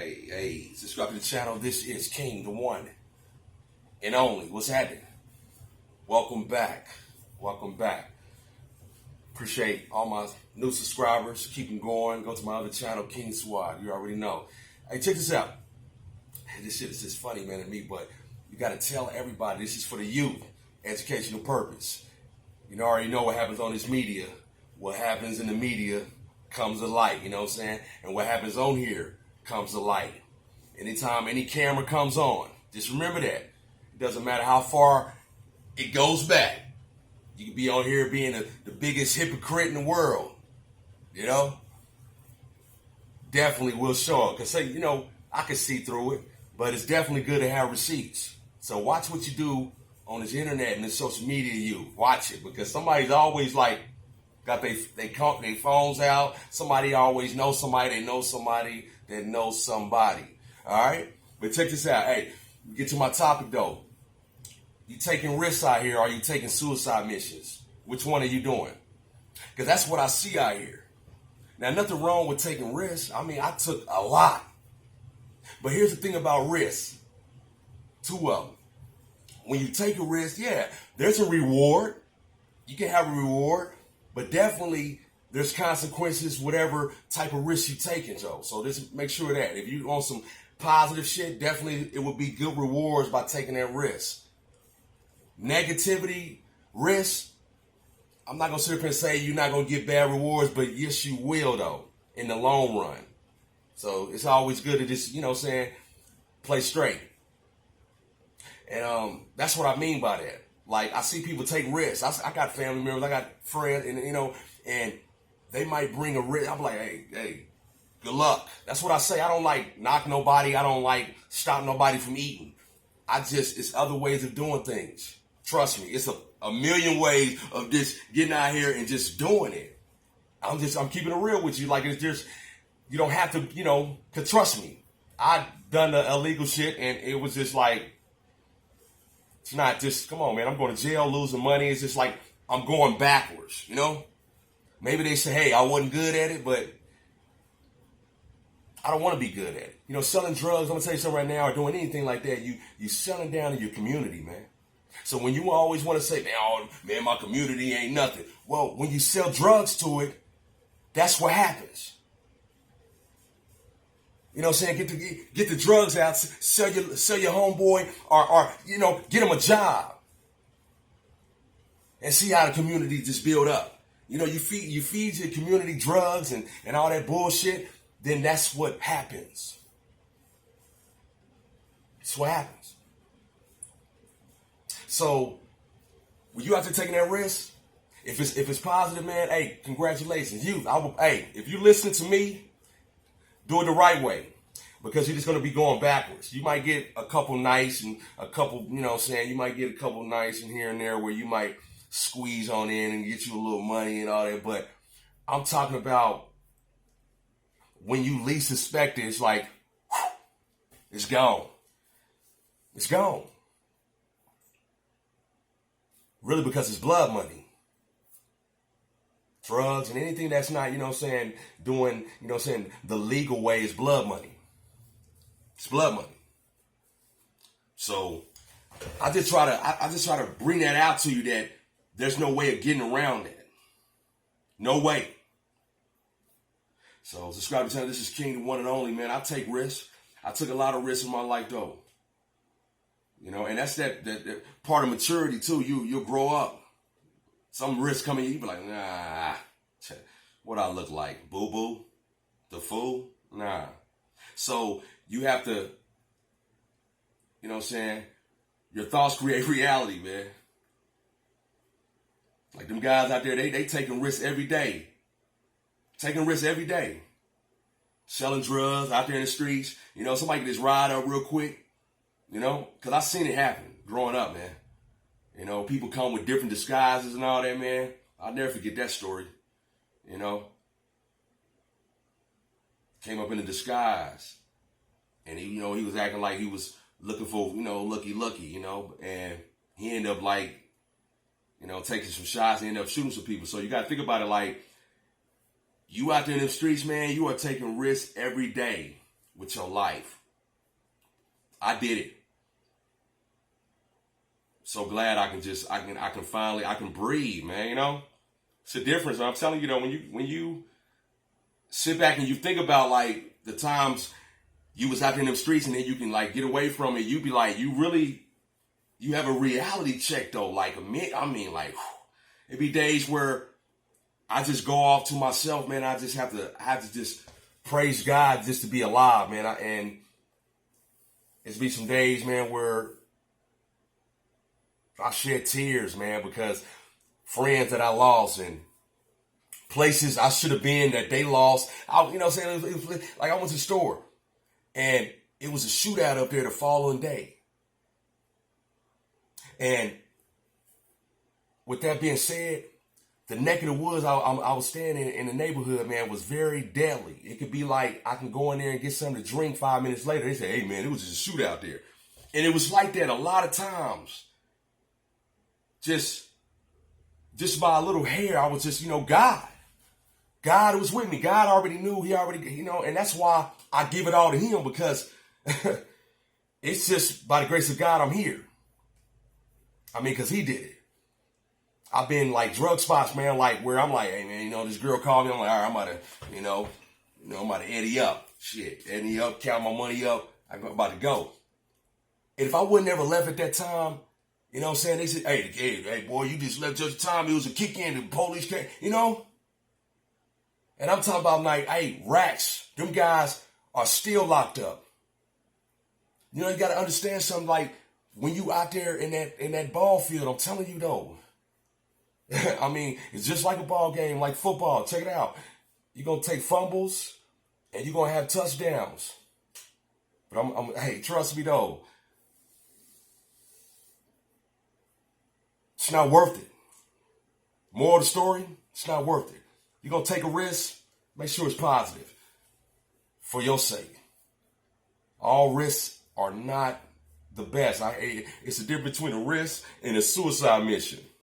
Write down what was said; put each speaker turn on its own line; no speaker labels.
Hey, subscribe to the channel. This is King, the one and only. What's happening? Welcome back. Welcome back. Appreciate all my new subscribers. Keep them going. Go to my other channel, King Swad. You already know. Hey, check this out. This shit is just funny, man, to me, but you got to tell everybody this is for the youth, educational purpose. You already know what happens on this media. What happens in the media comes to light, you know what I'm saying? And what happens on here comes to light. Anytime any camera comes on, just remember that. It doesn't matter how far it goes back. You could be on here being the biggest hypocrite in the world, you know? Definitely will show up. Because, I can see through it, but it's definitely good to have receipts. So watch what you do on this internet and this social media you. Watch it, because somebody's always like, got they phones out. Somebody always knows somebody. They know somebody that knows somebody. All right? But check this out. Hey, get to my topic, though. You taking risks out here, or are you taking suicide missions? Which one are you doing? Because that's what I see out here. Now, nothing wrong with taking risks. I mean, I took a lot. But here's the thing about risks. Two of them. When you take a risk, yeah, there's a reward. You can have a reward. But definitely, there's consequences, whatever type of risk you're taking, Joe. So just make sure of that. If you want some positive shit, definitely it will be good rewards by taking that risk. Negativity, risk, I'm not going to sit up and say you're not going to get bad rewards, but yes, you will, though, in the long run. So it's always good to just, play straight. And that's what I mean by that. Like, I see people take risks. I got family members, I got friends, and they might bring a risk. I'm like, hey, good luck. That's what I say. I don't like knock nobody. I don't like stop nobody from eating. It's other ways of doing things. Trust me, it's a million ways of just getting out here and just doing it. I'm keeping it real with you. Like, it's just, you don't have to, to trust me. I done the illegal shit, and it was just like, it's not just, come on, man, I'm going to jail, losing money. It's just like, I'm going backwards, Maybe they say, hey, I wasn't good at it, but I don't want to be good at it. Selling drugs, I'm going to tell you something right now, or doing anything like that, you selling down in your community, man. So when you always want to say, man, my community ain't nothing. Well, when you sell drugs to it, that's what happens. You know what I'm saying? Get the drugs out, sell your homeboy, or get him a job. And see how the community just build up. You feed your community drugs and all that bullshit, then that's what happens. That's what happens. So when you out there taking that risk, if it's positive, man, hey, congratulations. If you listen to me, do it the right way, because you're just going to be going backwards. You might get a couple nights and a couple, you might get a couple nights and here and there where you might squeeze on in and get you a little money and all that. But I'm talking about when you least suspect it, it's like, it's gone. It's gone. Really, because it's blood money. Drugs and anything that's not, doing, the legal way is blood money. It's blood money. So I just try to bring that out to you, that there's no way of getting around that. No way. So subscribe to the channel. This is King, the one and only, man. I take risks. I took a lot of risks in my life, though. And that's that part of maturity, too. You'll grow up. Some risks coming, you be like, nah, what I look like? Boo-boo? The fool? Nah. So you have to, your thoughts create reality, man. Like them guys out there, they taking risks every day. Taking risks every day. Selling drugs out there in the streets. Somebody can just ride up real quick. Because I seen it happen growing up, man. People come with different disguises and all that, man. I'll never forget that story. Came up in a disguise. And he was acting like he was looking for, lucky, and he ended up taking some shots and ended up shooting some people. So you got to think about it like, you out there in the streets, man, you are taking risks every day. with your life. I did it. So glad I can breathe, man. You know, it's a difference. I'm telling you, though, when you sit back and you think about like the times you was out in them streets and then you can like get away from it, you be like, you have a reality check though. Like like it be days where I just go off to myself, man. I have to just praise God just to be alive, man. And it's be some days, man, where I shed tears, man, because friends that I lost and places I should have been that they lost. It was like I went to the store and it was a shootout up there the following day. And with that being said, the neck of the woods I was staying in the neighborhood, man, was very deadly. It could be like I can go in there and get something to drink 5 minutes later. They say, hey, man, it was just a shootout there. And it was like that a lot of times. Just by a little hair, I was just, God. God was with me. God already knew. He already, and that's why I give it all to him, because it's just by the grace of God I'm here. Because he did it. I've been like drug spots, man, like where I'm like, hey, man, this girl called me. I'm like, all right, I'm about to Eddie up. Shit, Eddie up, count my money up. I'm about to go. And if I wouldn't ever left at that time, you know what I'm saying? They said, hey, boy, you just left just time. It was a kick in, the police came, And I'm talking about like, hey, rats, them guys are still locked up. You got to understand something, like when you out there in that ball field, I'm telling you though, it's just like a ball game, like football. Check it out. You're going to take fumbles and you're going to have touchdowns. But hey, trust me though, it's not worth it. More of the story, it's not worth it. You're going to take a risk, make sure it's positive for your sake. All risks are not the best. It's a difference between a risk and a suicide mission.